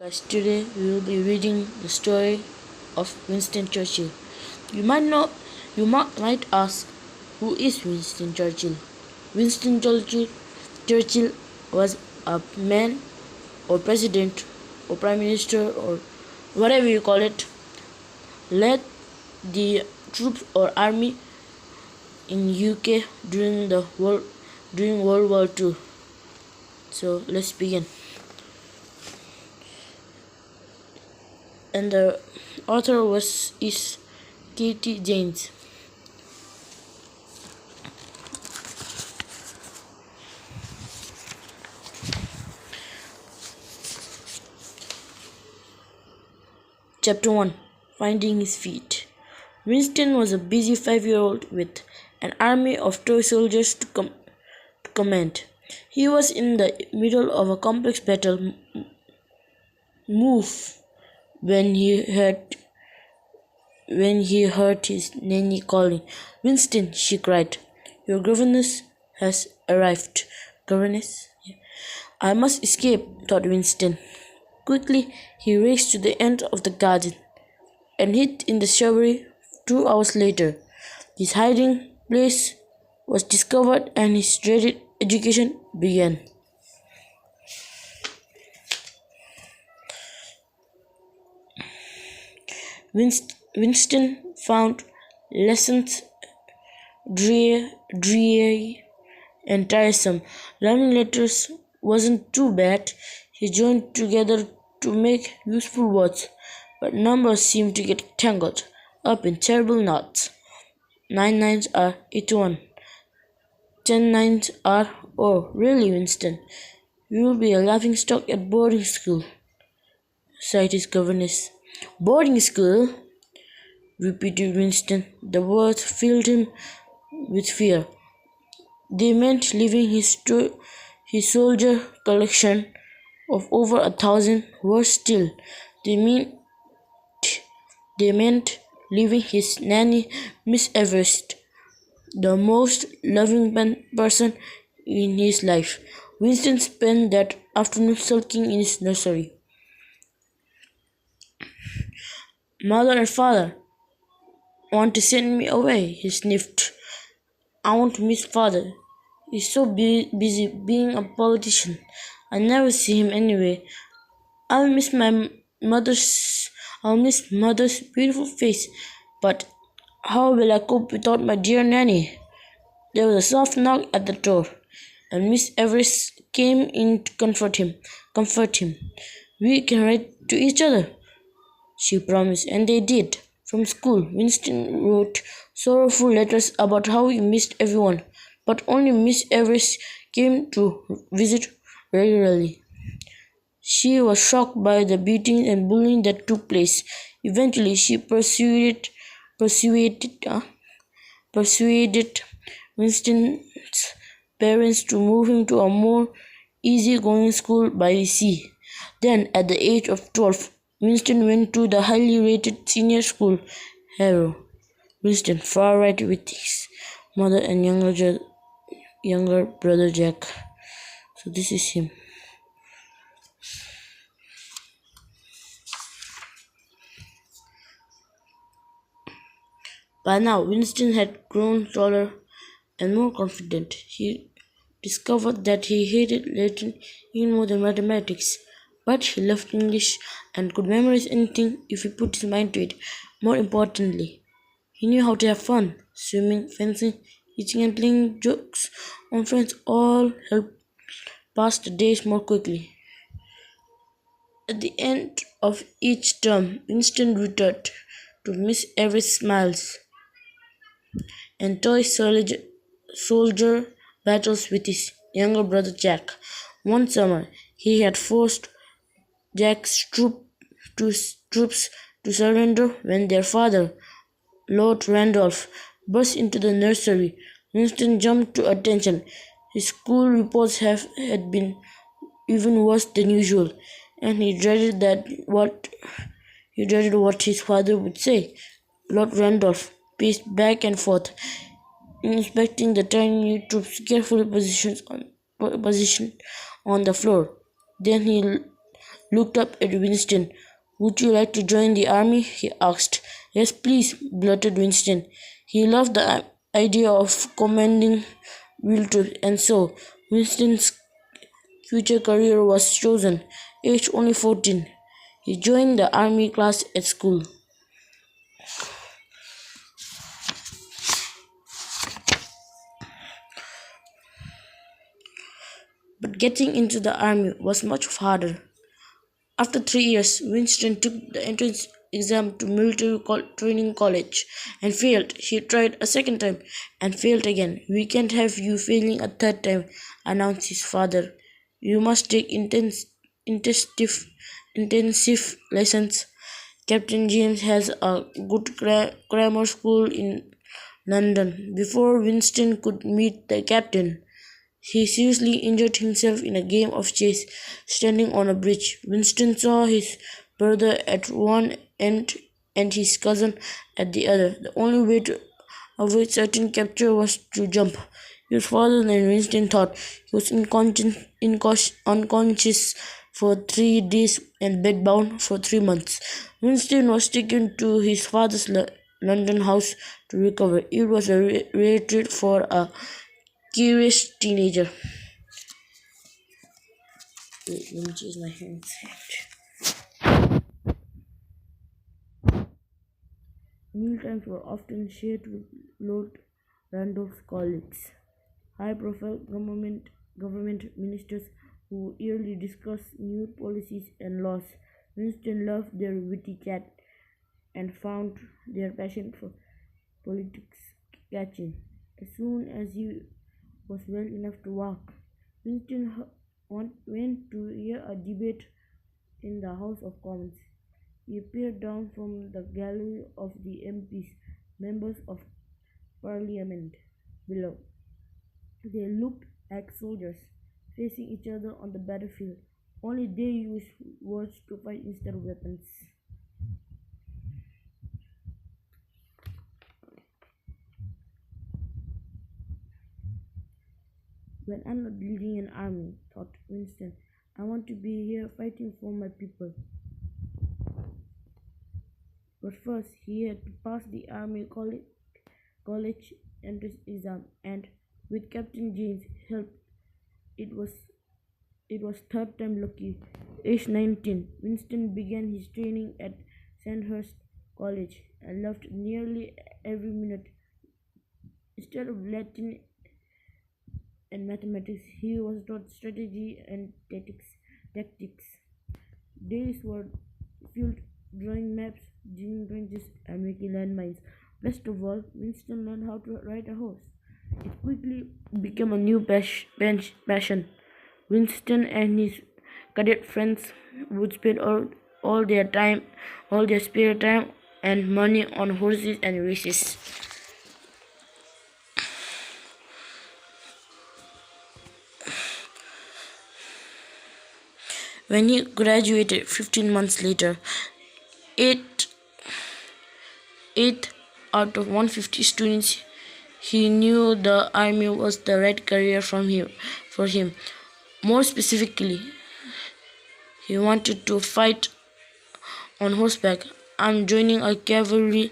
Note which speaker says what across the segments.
Speaker 1: Guys, today we will be reading the story of Winston Churchill. You might know, you might ask, who is Winston Churchill? Winston Churchill was a man, or president, or prime minister, or whatever you call it, led the troops or army in UK during World War II. So let's begin. And the author is Katie James. Chapter 1. Finding his feet. Winston was a busy 5-year-old with an army of toy soldiers to command. He was in the middle of a complex battle move when he heard his nanny calling. "Winston," she cried, "your governess has arrived." Governess? Yeah. I must escape, thought Winston. Quickly, he raced to the end of the garden and hid in the shrubbery. 2 hours later, his hiding place was discovered and his dreaded education began. Winston found lessons dreary and tiresome. Learning letters wasn't too bad. He joined together to make useful words, but numbers seemed to get tangled up in terrible knots. 9 nines are 81. 10 nines are... Oh, really, Winston? You'll be a laughingstock at boarding school, sighed his governess. Boarding school? Repeated Winston. The words filled him with fear. They meant leaving his soldier collection of over 1,000. Worse still, they meant leaving his nanny, Miss Everest, the most loving person in his life. Winston spent that afternoon sulking in his nursery. Mother and father want to send me away, he sniffed. I won't miss father. He's so busy being a politician. I never see him anyway. I'll miss mother's beautiful face, but how will I cope without my dear nanny? There was a soft knock at the door, and Miss Everest came in to comfort him. We can write to each other, she promised, and they did. From school, Winston wrote sorrowful letters about how he missed everyone, but only Miss Everest came to visit regularly. She was shocked by the beating and bullying that took place. Eventually, she persuaded Winston's parents to move him to a more easy-going school by the sea. Then, at the age of 12, Winston went to the highly rated senior school, Harrow. Winston, far right with his mother and younger brother Jack. So this is him. By now, Winston had grown taller and more confident. He discovered that he hated Latin even more than mathematics, but he loved English and could memorize anything if he put his mind to it. More importantly, he knew how to have fun. Swimming, fencing, eating and playing jokes on friends all helped pass the days more quickly. At the end of each term, Winston returned to Miss Everest's smiles and toy soldier battles with his younger brother Jack. One summer, he had forced Jack's troops to surrender when their father, Lord Randolph, burst into the nursery. Winston jumped to attention. His school reports had been even worse than usual, and he dreaded what his father would say. Lord Randolph paced back and forth, inspecting the tiny troops carefully positioned on the floor. Then he looked up at Winston. Would you like to join the army? He asked. Yes, please, blurted Winston. He loved the idea of commanding military, and so Winston's future career was chosen. Aged only 14, he joined the army class at school. But getting into the army was much harder. After 3 years, Winston took the entrance exam to military training college and failed. He tried a second time and failed again. We can't have you failing a third time, announced his father. You must take intensive lessons. Captain James has a good grammar school in London. Before Winston could meet the captain, he seriously injured himself in a game of chess standing on a bridge. Winston saw his brother at one end and his cousin at the other. The only way to avoid certain capture was to jump. He was farther than Winston thought. He was unconscious for 3 days and bedbound for 3 months. Winston was taken to his father's London house to recover. It was a rare treat for a curious teenager. Wait, let me choose my handset. Mealtimes were often shared with Lord Randolph's colleagues, high-profile government ministers who yearly discussed new policies and laws. Winston loved their witty chat and found their passion for politics catching. As soon as he was well enough to walk, Winston went to hear a debate in the House of Commons. He peered down from the gallery of the MPs, members of Parliament, below. They looked like soldiers facing each other on the battlefield, only they used words to fight instead of weapons. When I'm not leading an army, thought Winston, I want to be here fighting for my people. But first, he had to pass the army college entrance exam, and with Captain James' help, it was third time lucky. Aged 19, Winston began his training at Sandhurst College and loved nearly every minute. Instead of Latin and mathematics, he was taught strategy and tactics. Days were filled drawing maps, digging trenches, and making landmines. Best of all, Winston learned how to ride a horse. It quickly became a new passion. Winston and his cadet friends would spend all their spare time and money on horses and races. When he graduated 15 months later, 8 out of 150 students, he knew the army was the right career for him. More specifically, he wanted to fight on horseback. I'm joining a cavalry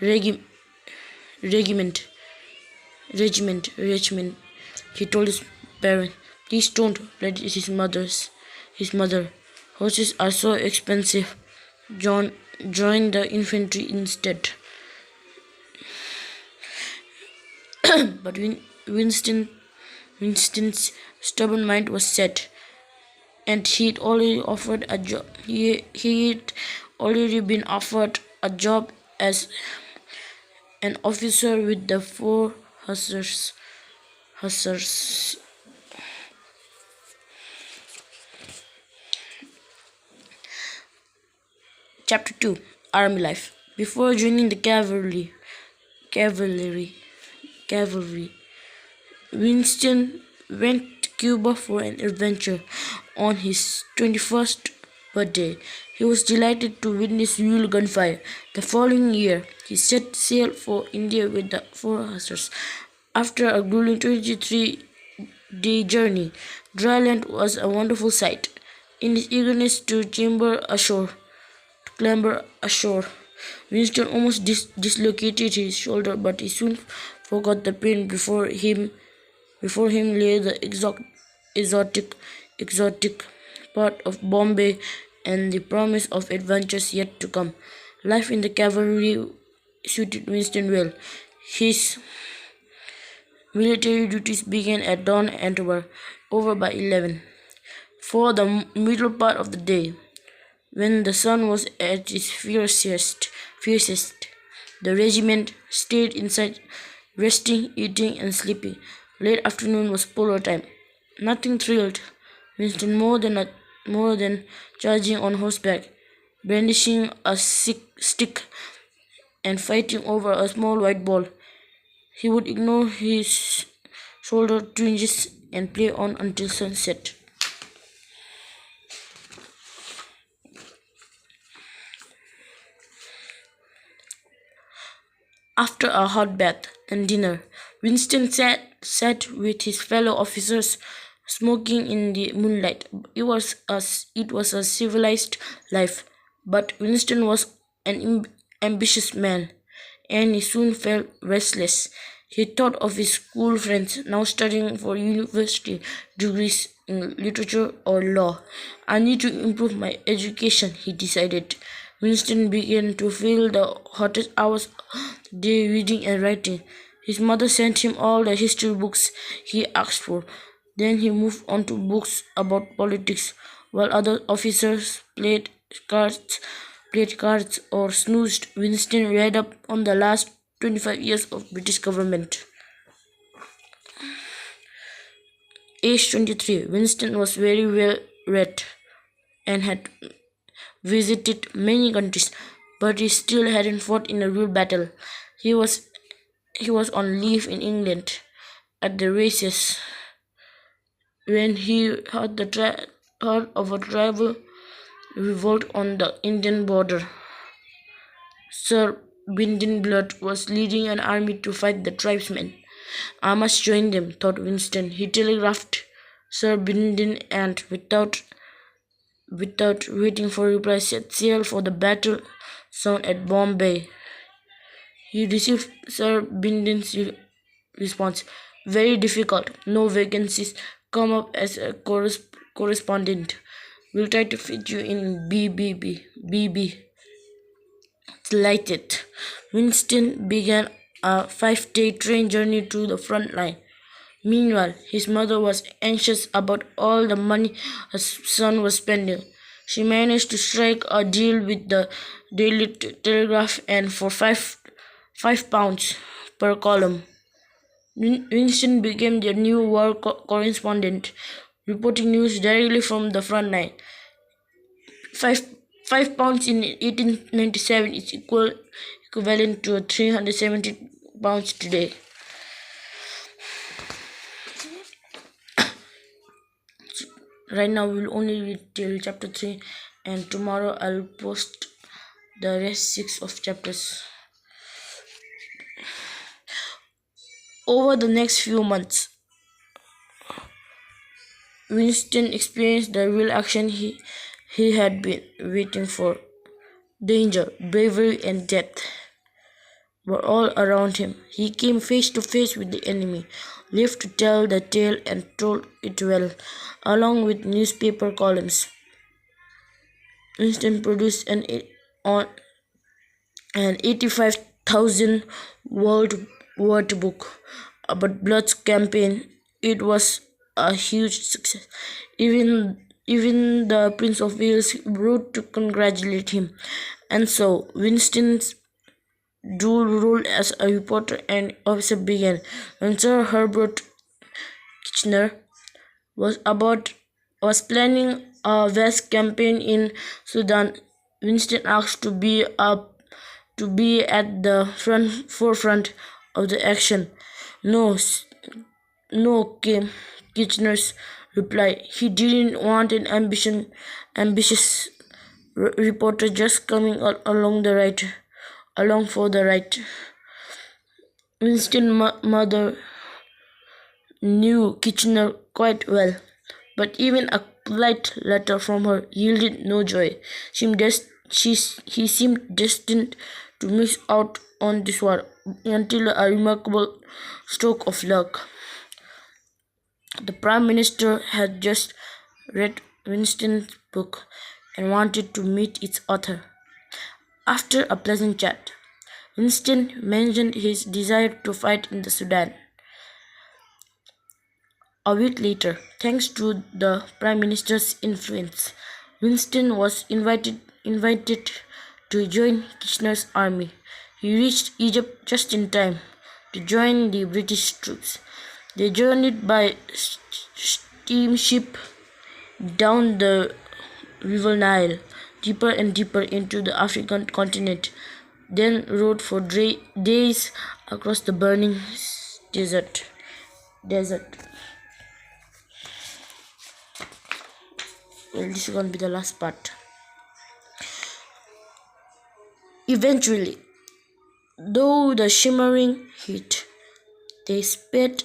Speaker 1: regiment, he told his parents. Please don't, pleaded his mother. Horses are so expensive. John joined the infantry instead. But Winston's stubborn mind was set, and he'd already offered a job. He'd already been offered a job as an officer with the 4 Hussars. Chapter 2: Army Life. Before joining the cavalry, Winston went to Cuba for an adventure. On his 21st birthday, he was delighted to witness real gunfire. The following year, he set sail for India with the 4 Hussars. After a grueling 23 day journey. Dry land was a wonderful sight. In his eagerness to clamber ashore, Winston almost dislocated his shoulder, but he soon forgot the pain before him lay the exotic, exotic part of Bombay and the promise of adventures yet to come. Life in the cavalry suited Winston well. His military duties began at dawn and were over by 11. For the middle part of the day, when the sun was at its fiercest, the regiment stayed inside, resting, eating, and sleeping. Late afternoon was polo time. Nothing thrilled Winston more than charging on horseback, brandishing a stick, and fighting over a small white ball. He would ignore his shoulder twinges and play on until sunset. After a hot bath and dinner, Winston sat with his fellow officers, smoking in the moonlight. It was a civilized life, but Winston was an ambitious man, and he soon felt restless. He thought of his school friends now studying for university degrees in literature or law. I need to improve my education, he decided. Winston began to fill the hottest hours of the day reading and writing. His mother sent him all the history books he asked for. Then he moved on to books about politics, while other officers cards, played cards or snoozed. Winston read up on the last 25 years of British government. Age 23, Winston was very well read and had visited many countries, but he still hadn't fought in a real battle. He was on leave in England at the races when he heard of a tribal revolt on the Indian border. Sir Bindon Blood was leading an army to fight the tribesmen. I must join them, thought Winston. He telegraphed Sir Bindon and, without waiting for reply, set sail for the battle zone at Bombay. He received Sir Bindon's response. Very difficult. No vacancies. Come up as a correspondent. We'll try to fit you in BB. Delighted. Winston began a 5-day train journey to the front line. Meanwhile, his mother was anxious about all the money her son was spending. She managed to strike a deal with the Daily Telegraph, and for £5 per column, Winston became their new war correspondent, reporting news directly from the front line. £5 in 1897 is equivalent to £370 today. Right now we will only read till chapter 3, and tomorrow I'll post the rest 6 of chapters. Over the next few months, Winston experienced the real action he had been waiting for. Danger, bravery, and death were all around him. He came face to face with the enemy, lived to tell the tale, and told it well, along with newspaper columns. Winston produced an 85,000 word book about Blood's campaign. It was a huge success. Even the Prince of Wales wrote to congratulate him. And so Winston's dual role as a reporter and officer began. When Sir Herbert Kitchener was planning a vast campaign in Sudan, Winston asked to be at the forefront of the action. No, came Kitchener's reply. He didn't want an ambitious reporter just coming along for the ride. Winston's mother knew Kitchener quite well, but even a polite letter from her yielded no joy. He seemed destined to miss out on this war until a remarkable stroke of luck. The Prime Minister had just read Winston's book and wanted to meet its author. After a pleasant chat, Winston mentioned his desire to fight in the Sudan. A week later, thanks to the Prime Minister's influence, Winston was invited to join Kitchener's army. He reached Egypt just in time to join the British troops. They journeyed by steamship down the River Nile, deeper and deeper into the African continent, then rode for days across the burning desert. Well, this is gonna be the last part. Eventually, though the shimmering heat, they sped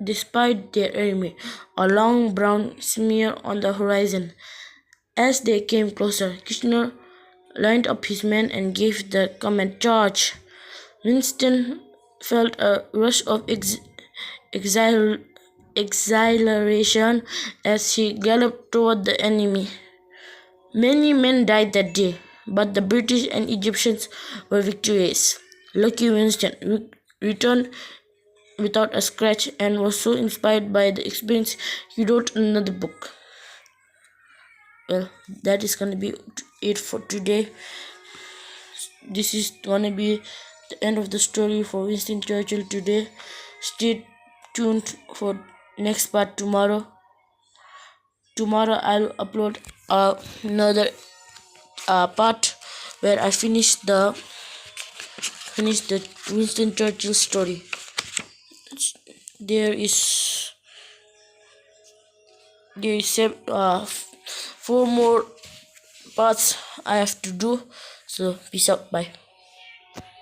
Speaker 1: despite their enemy, a long brown smear on the horizon. As they came closer, Kitchener lined up his men and gave the command, "Charge!" Winston felt a rush of exil- exhilaration as he galloped toward the enemy. Many men died that day, but the British and Egyptians were victorious. Lucky Winston returned without a scratch and was so inspired by the experience he wrote another book. Well, that is gonna be it for today. This is gonna be the end of the story for Winston Churchill today. Stay tuned for next part tomorrow. Tomorrow I'll upload another part where I finish the Winston Churchill story. There is 4 more parts I have to do. So peace out, bye.